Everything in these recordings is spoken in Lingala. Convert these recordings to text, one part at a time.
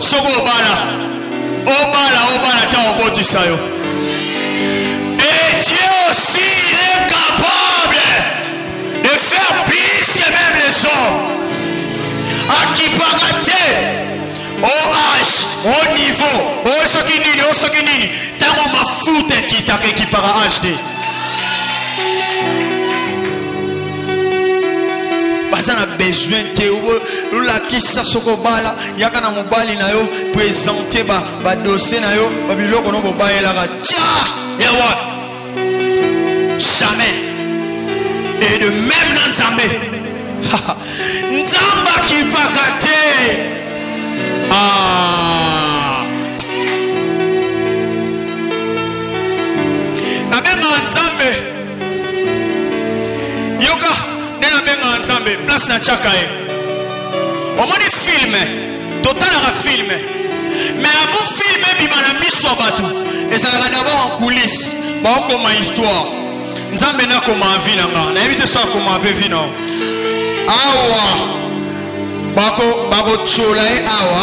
soko obala ta obotisa yo. Et Dieu aussi il est capable de faire plus que même les hommes. À qui parate au âge, au niveau, au sokinini, tango mafuta kitake qui para âge de. Parce qu'on a besoin de la qui ça sokobala, yaka na mobali na yo présenter ba dossier na yo, ba biloko no bobaye la tia, ewa. Jamais. Et de même dans Nzambe. Nzamba qui pakate. Ah. Na benga Nzambe. Yoka. Nena benga Nzambe. Place na chakae. Omoni filme. Total à filme. Mais avant filmer bimana miswa batu. Et ça va d'abord en coulisses. Ba comme histoire. Nzambe na koma vina nga. Na évite ça koma be vina. Awa. Bako cholae awa.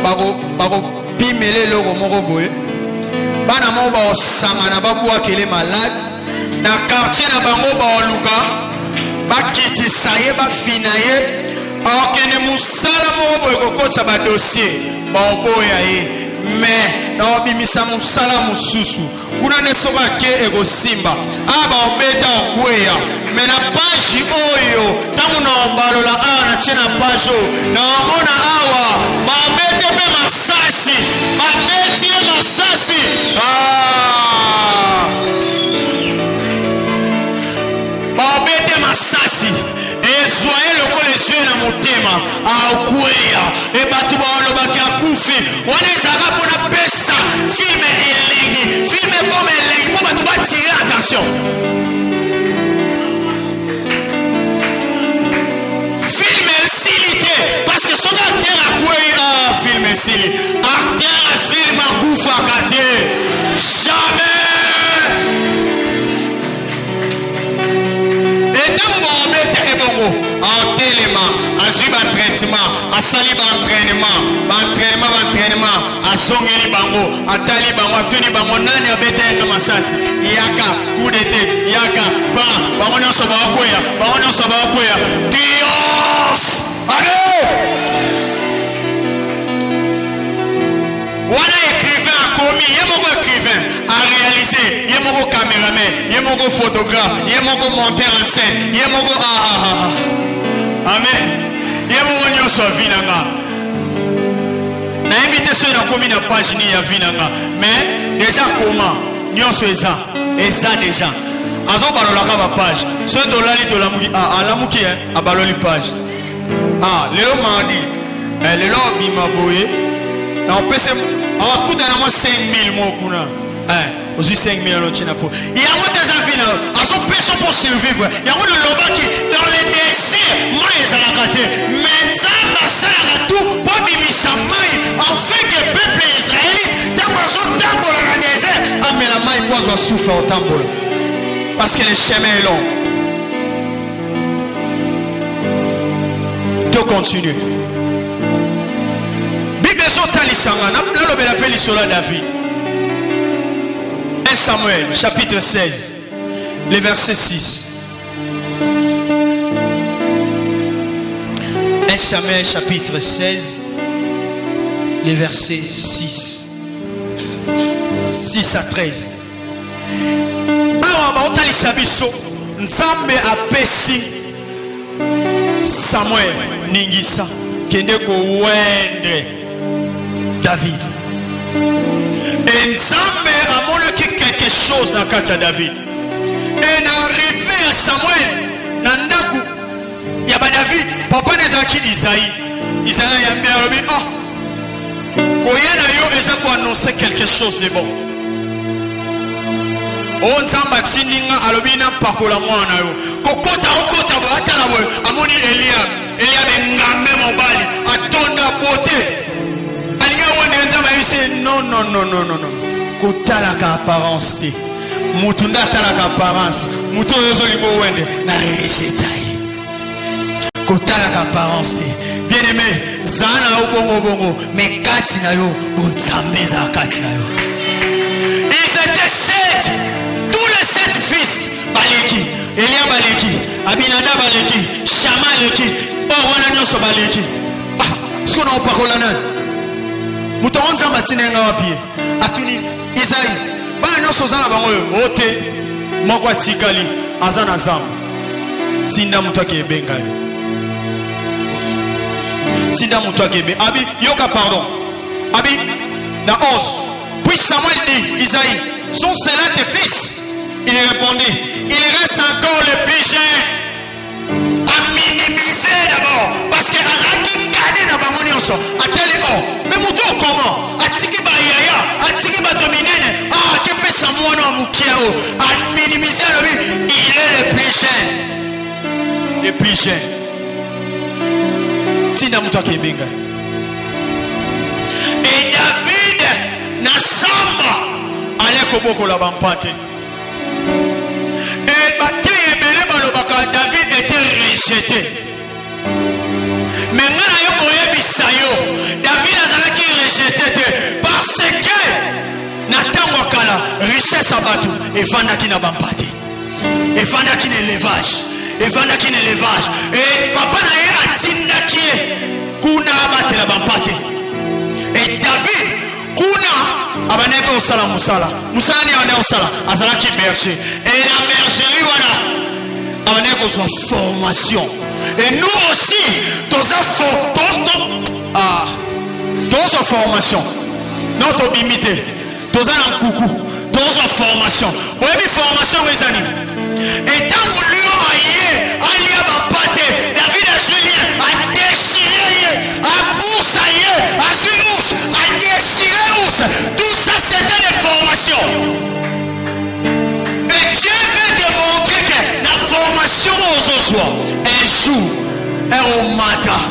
Bako pimele logo moko boye. Bana mo ba sangana ba bua kele malade. Na quartier na bango ba luka. Ba kiti saye ba finaye. Okene musala mo boye kokotsa ba dossier. Ba boya ye. Mais na bimisa musala mususu. Kuna nesoba ke ego simba aba obeta okweya mena page oyo tamu na obalola ana chena page na mona awa babete pe masasi babeti masasi babete masasi ezwaye loko leswe na motema okweya e batu ba olobaki akufi wana ezaka pona pesa filme elengi filme comme elengi po batu ba tirer attention filme silité parce que son acteur akweya filme sili acteur filme akufa kate jamais et dans mon bête ebongo en téléma azui ba traitement asali ba entraînement asongeli bango atali bango atuni bango nani abeta na masasi yaka coup d'été yaka ba bango nyonso ba koya triomphe allez wana écrivain a commis yemoko écrivain a réalisé yemoko caméraman yemoko photographe yemoko monteur en scène yemoko amen yemoko nyonso vinanga na invité ceux na commis na page ni ya vinanga mais déjà comment nyonso eza déjà azo balolaka ba page ceux dolali to alamuki abaloli page lelo mandi lelo bima boye na opese tout dans moi 5000 mots kuna aussi 5000 alors tu n'as pas il y a moi des avina à son personne pour survivre il y a moi le loba qui dans les désirs moi les alakate mais ça ça tout pour bimisa mai afin que peuple israélite dans son temple dans le désert mais la mai poison souffle au temple parce que le chemin est long. Tout continue. Bible Talisanga, n'a appelé sur David. 1 Samuel, chapitre 16, le verset 6. 1 Samuel, chapitre 16, le verset 6. 6 à 13. Alors, Nzambe apesi Samuel Ningisa kende ko wende David. Et Nzambe amonaki quelque chose na kati ya David. Et na arrivé à Samuel na ndaku ya ba David papa nezaki Isaïe ya mbia koyena yo eza ko annoncer quelque chose de bon. On tamba tininga alobina pakola mwana yo kokota ba atala bo amoni Eliab ngambe mobali atonda beauté alinga wonde nzamba yise non kotala ka apparence te mutunda tala ka apparence muto yozo libo wende na rejetai kotala ka apparence te bien-aimé, zana bongo bongo, mais kati na yo, uzambeza kati na yo. Ils étaient 7, tous les 7 fils, baleki, Elia baleki, Abinada baleki, Shama baleki, Wana nyoso baleki. Est-ce qu'on a parole là? Mouton zamba tinenga wapi? Atuni Isaïe, ba nyoso zana bango ote, moko tikali, azana zamba. Tinda mutake ebenga yo. Tinda mutake ebenga. Abi yoka pardon. Abi la 11. Puis Samuel dit, Isaïe, sont-ce là tes fils? Il répondit, il reste encore le plus jeune. À minimiser d'abord. Parce que Alaki Kade n'a pas mon yonso. A tel oh. Mais mouton comment? A tiki ba yaya. A tiki ba dominene. Ah, que peut Samuel no mukiao. À minimiser il est le plus jeune. Le plus jeune. Tinda mutake benga. Et David na samba allait koboko la bampate. Et Baté Ebele balobaka David était rejeté. Mais ngana yo koyebi sayo David azalaki rejeté parce que natango kala richesse abatu evandaki na bampate. Evandaki na élevage. Evandaki na élevage. Et papa na ye atindaki kuna abatela bampate. Et David kuna abaneko osala musala ni ane osala azalaki berger et la bergerie wana abaneko soit formation. Et nous aussi tous formation notre imité tous en coucou tous en formation. Oui formation mes amis. Et dans mon lieu aïe bapate David a joué a déchiré a boussaillé a joué a déchiré. Tout ça c'était des formations. Et Dieu veut démontrer que la formation aujourd'hui un jour est au matin.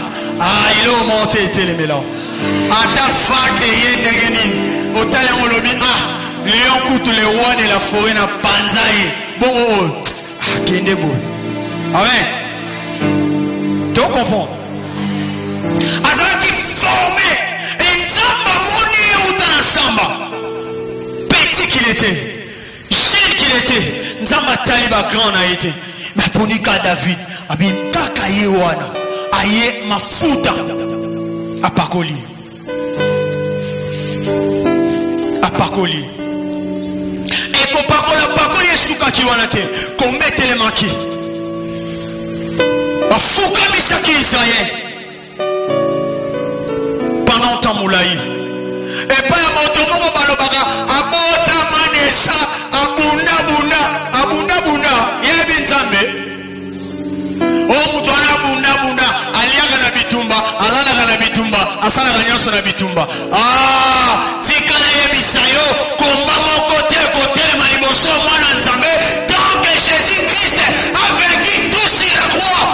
Ah il est au monté et les mélanges. Ata fake yendegenin otale ngolobi lion kutu le roi de la forêt na panzaï bon kende bo amen tu comprends azaki formé et nzamba moni utana samba petit qu'il était jeune qu'il était nzamba taliba grand a été mais ponika David abi kaka ye wana aye mafuta apakoli et ko pakola pakoli esuka ki wana te ko metele maki bafuka misaki Israël pendant tamulai et pas moto moko balobaka abota manesha abunda yebi nzambe o mutu ana bunda aliaga na bitumba alala na bitumba asala ganyoso na bitumba tikala yebisayo komba moko te côté maliboso mwana nzambe tant que Jésus Christ a vaincu tout sur la croix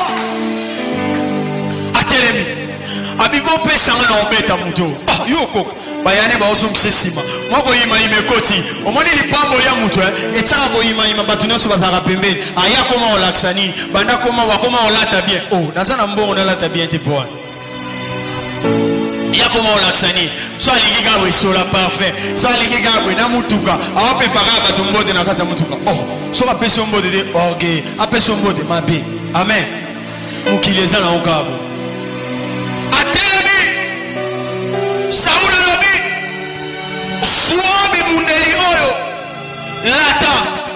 atelemi abibo pesa na obeta muto yoko bayane ba osumkise sima mwako yima imekoti omoni lipambo ya mutu etaka ko yima batuna so bazaka pembeni aya koma olaksani banda koma wakoma olata bien nazana mbongo na lata bien te poa ya koma olaksani so aligiga we sola parfait so aligiga we na mutuka awape para batu mbote na kata mutuka so apeso mbote de orgue apeso mbote mabe amen mukileza na okabo atelemi Saul Swami bundeli oyo lata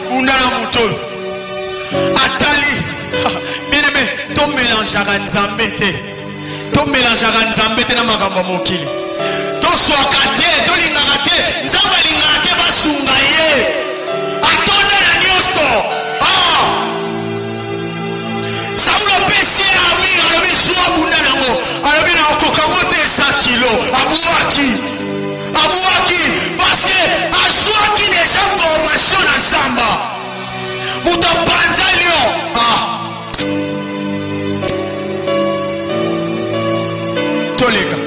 bundala muto atali bien aimé to mélangeaka nzambe te na makambo mokili to swaka te to lingaka te nzambe lingaka te basunga ye atonda na nyonso Saulo pesi ami alobi zwa bunda nango alobi na okokango te 100 kilo abouaki parce que azwaki déjà formation na samba muto panza lion toleka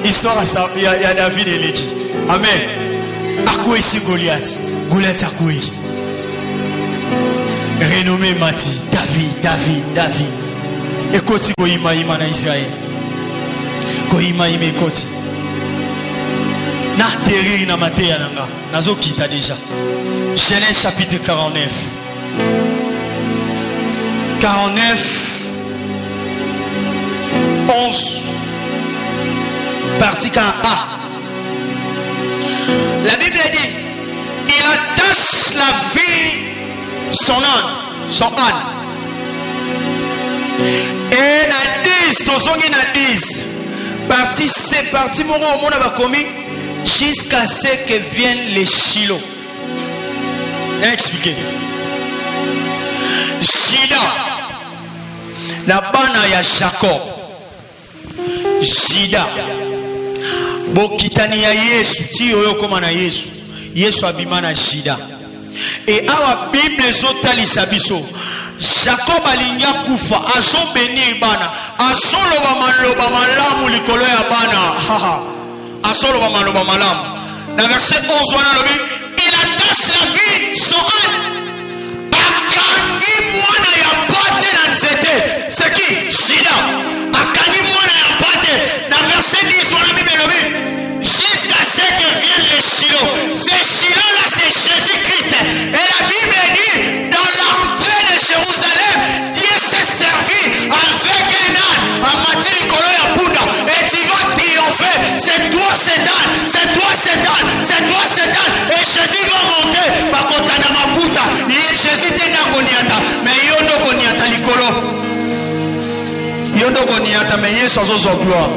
histoire ya David eleki amen akwesi Goliath akwei renommé Mati David ekoti koyima na Israël koima imekoti na terri na mateya nanga nazo kita déjà. Genèse chapitre 49 11 partie 1a. La Bible dit il attache la vie son âne et na 10 tozongi na 10 partie c'est partie moko omona bakomi jusqu'à ce que viennent les Shiloh. Expliquez. Juda la bana ya Jacob. Juda bokitani ya Yesu ti oyo koma na Yesu. Yesu abima na Juda. Et awa Bible zotalisa biso Jacob alinga kufa azo bénir bana azo loba malamu likolo ya bana azo loba malamu. Dans verset 11 wana lobi il attache la vie son âne akangi mwana ya pate na nzete. C'est qui? Juda akangi mwana ya pate. Dans verset 10 wana Bible lobi jusqu'à ce que viennent les Shiloh. Ces Shiloh là c'est Jésus-Christ. Et la Bible dit dans l'entrée de Jérusalem Dieu s'est servi avec un âne en matière de ya punda. Et tu vas triompher. C'est toi cet âne, c'est toi cet âne, c'est toi cet âne. Et Jésus va monter bakotana maputa. Jésus te na koniata mais yondo koniata likolo. Yondo koniata mais Yesu azozo gloire.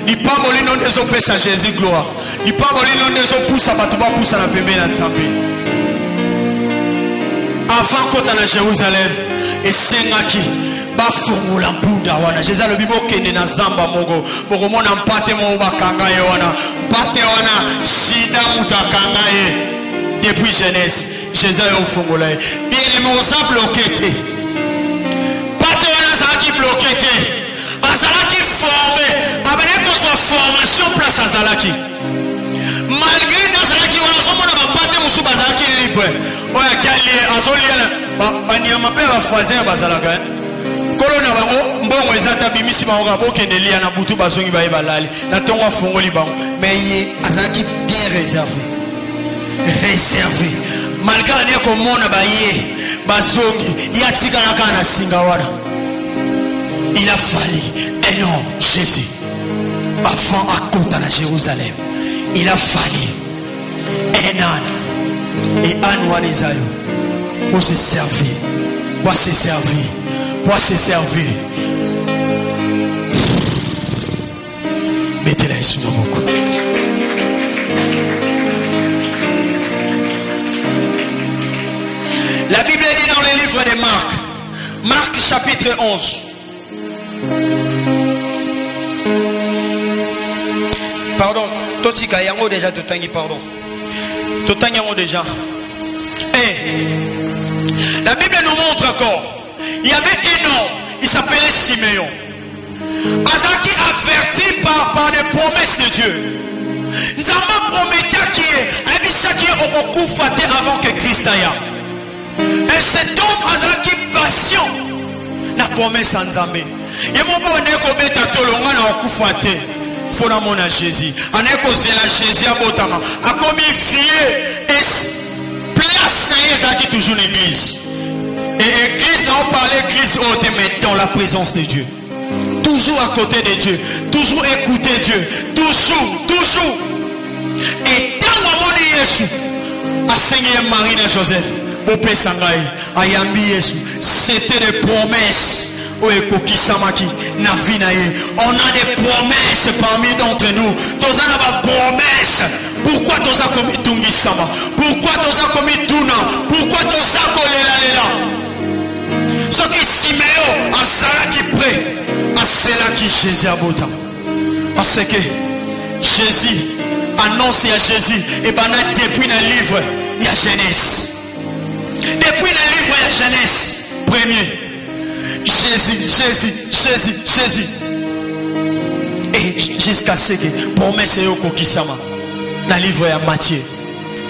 Ni pas moli non dezo pesa Jésus gloire. Ni pas moli non dezo poussa batuba poussa na pembe na nzambe. Avant kota na Jérusalem et sengaki bafungula mpunda wana Jésus alobi bokende na zamba moko bokomona mpate mo bakanga ye wana mpate wana shida mutakanga ye depuis jeunesse Jésus yo fungula ye bien aimé oza bloqué te mpate wana azalaki bloqué te azalaki formé abene kozwa formation place azalaki malgré nazalaki wana ozomona bampate mosusu bazalaki libre oyo akialie azoliana banyama mpe bafoisin bazalaka kolo na bango mbongo ezata bimisi bango kabokende lia na butu bazongi baye balali na tongo afongoli bango mais ye azalaki bien réservé malgré ane komona baye bazongi ye atikalaka na singa wana. Il a fallu un homme Jésus avant à côté de Jérusalem. Il a fallu un âne et âne wanizayo pour se servir, pour se servir. Mettez-la sous beaucoup. La Bible dit dans le livre de Marc chapitre 11. Pardon, Totika yango déjà totangi pardon. Totangi yango déjà. Et la Bible nous montre encore. Il y avait un homme, il s'appelait Siméon. Azaki averti par des promesses de Dieu. Nzamba promettait qui est, Abissa qui est au coup faté avant que Christ aille. Et cet homme Azaki patient na promesse en Nzambe. Et mon papa n'est qu'au bêta tolonga na au coup faté. Faut la mona Jésus. On est causé la Jésus à Botama. A comme il fiait et place na Ezaki toujours l'église. Et l'église n'a pas parlé Christ mais dans la présence de Dieu. Toujours à côté de Dieu. Toujours écouter Dieu. Toujours. Et dans le moment de Jésus, à Seigneur Marie et Joseph, au Père Sangaï, à Yambi Jésus, c'était des promesses. On a des promesses parmi d'entre nous. Tous avons des promesses. Pourquoi tous avons commis Tungi Sama? Pourquoi tous avons commis Tuna? Pourquoi tous avons commis ce qui Siméon a cela qui prêt à cela qui Jésus a botam. Parce que Jésus annonce à Jésus et ben depuis le livre il y a Genèse. Depuis le livre il y a Genèse premier. Jésus. Et jusqu'à ce que promesse est au Kokisama. Dans le livre de Matthieu.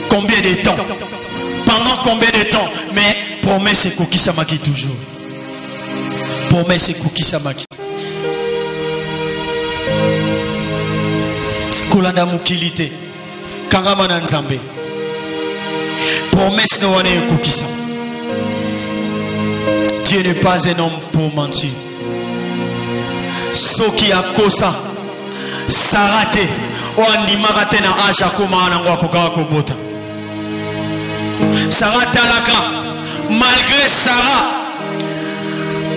Combien de temps? Pendant combien de temps? Mais promesse est Kokisama qui toujours. Promesse est Kokisama qui. kolanda mukilité kangama na nzambe promesse no wana ekokisa. Dieu n'est pas un homme pour mentir. Soki akosa sarate o andimaka te na age akoma nango akokaka kobota. Sarah talaka malgré Sarah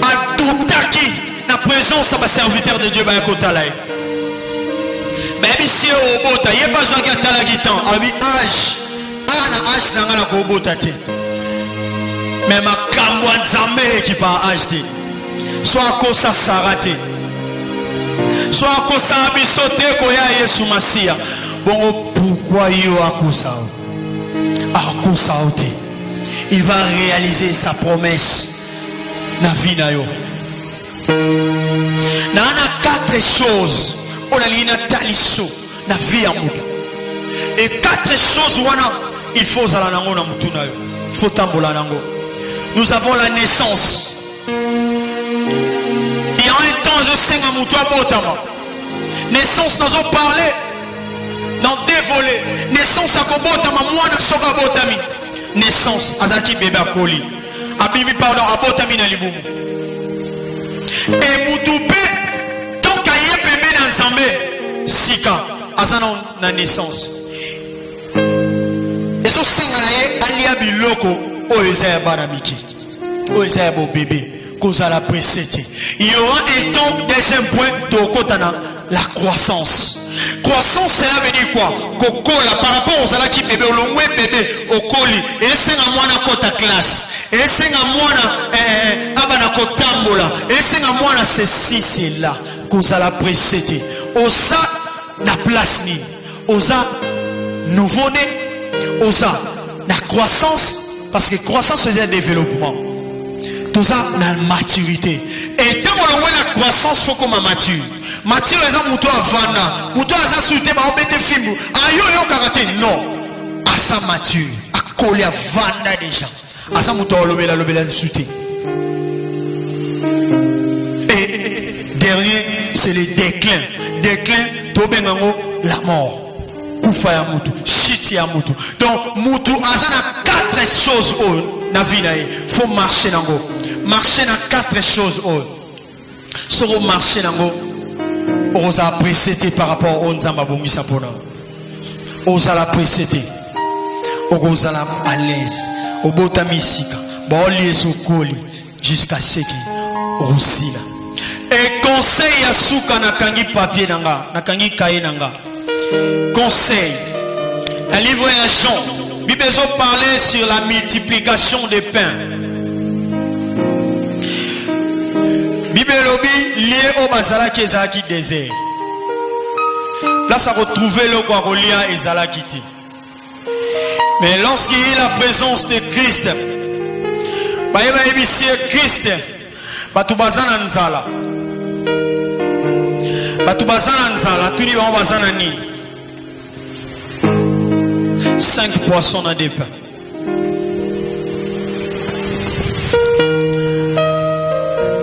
atutaki na présence à serviteur de Dieu ba kotala ye. Mais si obota ye pas joki atalaki temps abi âge ana âge nanga na kobota te. Mais makambo nzambe qui pa âge te. Soit kosa Sarah te. Soit kosa bisote koya Yesu Masia. Bon pourquoi yo akosa? Il va réaliser sa promesse na vie na yo. Na 4 choses on a lina taliso na vie ya mutu. Et 4 choses wana il faut zala nango na mutu na yo. Faut tambola nango. Nous avons la naissance. Il y a un temps je sais nga mutu abotama. Naissance nous avons parlé dans des volets. Naissance à kobotama mwana soka botami. Naissance azaki bébé akoli. Abimi pardon abotami na libumu. Et mutupe tant kaye bébé na nzambe sika azana na naissance. Ezo senga na ye alia biloko oyo ezaya bana miki. Oyo ezaya bo bébé kozala précédé. Il y aura un temps deuxième point de kotana la croissance. Croissance, cela veut dire quoi? Kokola par rapport aux ala qui bébé, au long bébé, au colis, et c'est un moine à côté classe, et c'est un moine à kotambola, et c'est un moine à ceci, c'est là, qu'on a la précédé. Osa, la place ni, osa, nouveau-né, osa, la croissance, parce que croissance c'est un développement. Tout ça, la maturité. Et tant qu'on a la croissance, il faut qu'on mature. Mature les gens muto avana, muto aza souté ba obete fimbu. Ayo yo karaté non. Asa mature, a collé avana déjà. Asa muto lobela souté. Et dernier, c'est le déclin. Déclin, tobengango la mort. Kufa ya mutu, shiti ya mutu. Donc mutu aza na 4 choses na vie na ye. Faut marcher nango. Marcher na 4 choses Soro marcher nango. Osa précédé par rapport au nzamba bongisa pona. Osa la précédé. Osa la à l'aise. Obota misika. Ba lié sokoli jusqu'à ce que osila. Et conseil ya suka na kangi papier nanga, na kangi kaye nanga. Conseil. Un livre ya Jean. Bible parlait sur la multiplication des pains. Bible lobi lié au bazala qui ezalaki désert. Là ça retrouver le kwarolia ezalaki ti. Mais lorsqu'il y a la présence de Christ, ba yeba ebisi Christ, batu bazana nzala. Batu bazana nzala, tuni ba bazana ni. 5 poissons dans des pains.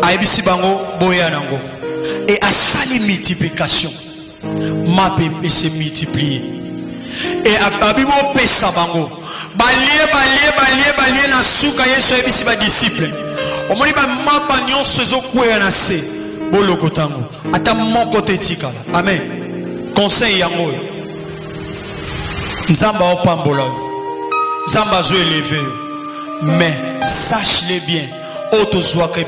Aibisi bango boya nango. Et à sali multiplication. Mapé et se multiplier. Et à bibo pesa bango. Balie na suka yesu aibisi ba disciple. Omoni ba mapa nyonso zo kwea na se. Boloko tango. Ata moko te tikala. Amen. Conseil yango. Nzamba opambola. Nzamba zo élevé. Mais sache-le bien. Auto zwaka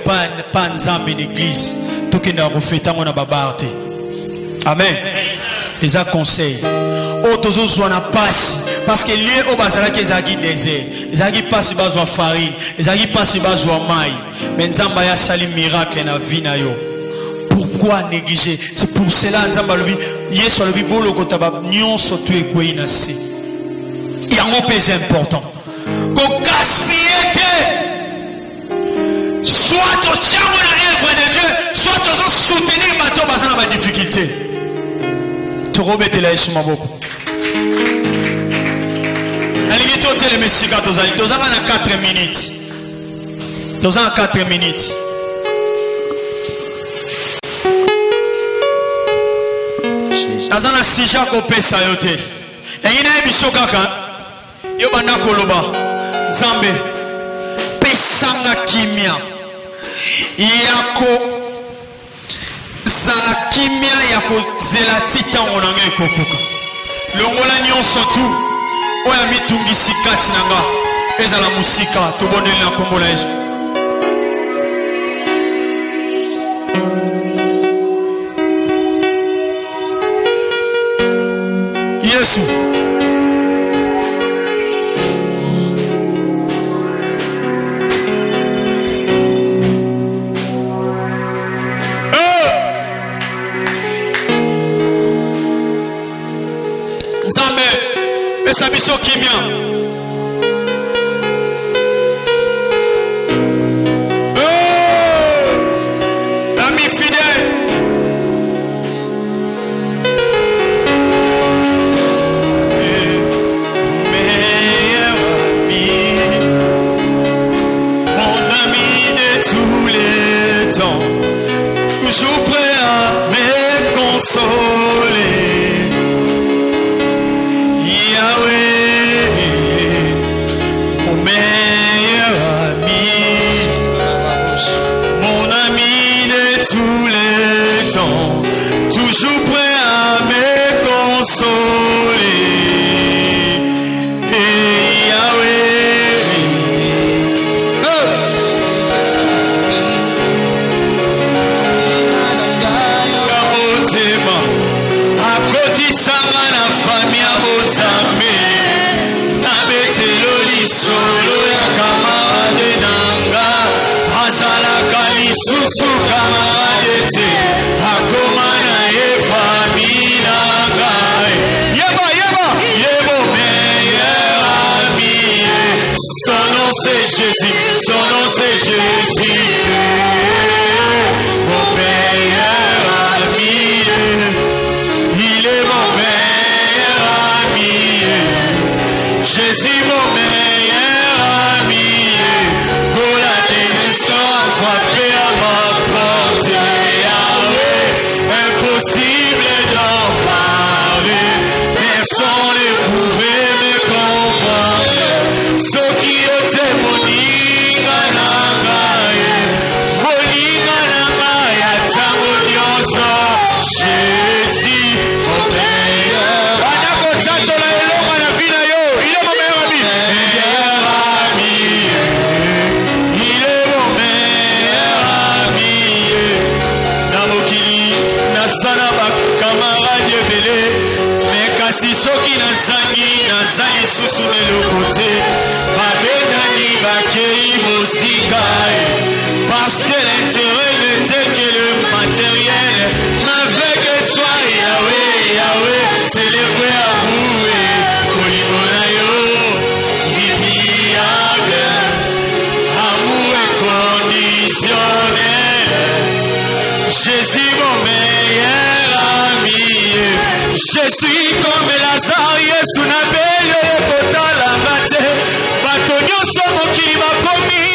pas nzambe l'église tokenda kofeta ngona babarte. Amen. Les a conseil. Auto zo na passe parce que lié au bazala qui ezaki désert. Ezaki passe bazwa farine, ezaki passe bazwa mai. Mais nzamba ya sali miracle na vie na yo. Pourquoi négliger? C'est pour cela nzamba lobi yeso lobi bolo kotaba nyonso tu ekwe na se. Yango pèse important. Ko gaspiller que soit au tchamo dans l'œuvre de Dieu, soit au soutenir bateau basant dans ma difficulté. Tu rebêtes la Yeshua beaucoup. La limite au tel mestika tozali. Tozali na 4 minutes. Tozali na 4 minutes. Jésus. Nazana sija kopesa yote. Engine biso kaka. Yo banda koloba. Nzambe pesanga kimia. Yako zala kimia yako zela titango na ngai kokuka. Longola nyonso tu oya mitungisi kati nanga. Ezala musika tobondeli na kombo la Yesu. Yesu Nzambe pesa biso kimia. Toujours prêt à me consoler, Yahweh, mon meilleur ami, mon ami de tous les temps, toujours prêt à me consoler, Yahweh. Susu kamadete akomana efamina ngai yeba meilleur ami, son nom c'est Jésus, son nom c'est Jésus, mon meilleur ami, il est mon meilleur ami, Jésus mon meilleur ami, pour la démission frappée à ma porte, Yahweh, impossible d'en parler, personne ne pouvait me comprendre, ce qui était moninga nangaye, tango nyonso, Jésus, mon meilleur kasi soki nazali susu lelo te babendani bakei mosika parce que l'intérêt n'était que le matériel, avec toi Yahweh célébrer à vous kolibona yo imiable, amour inconditionnel, Jésus mon meilleur ami. Je suis comme Lazare, Yesu na belle kotala ngate bato nyonso mokili bakomi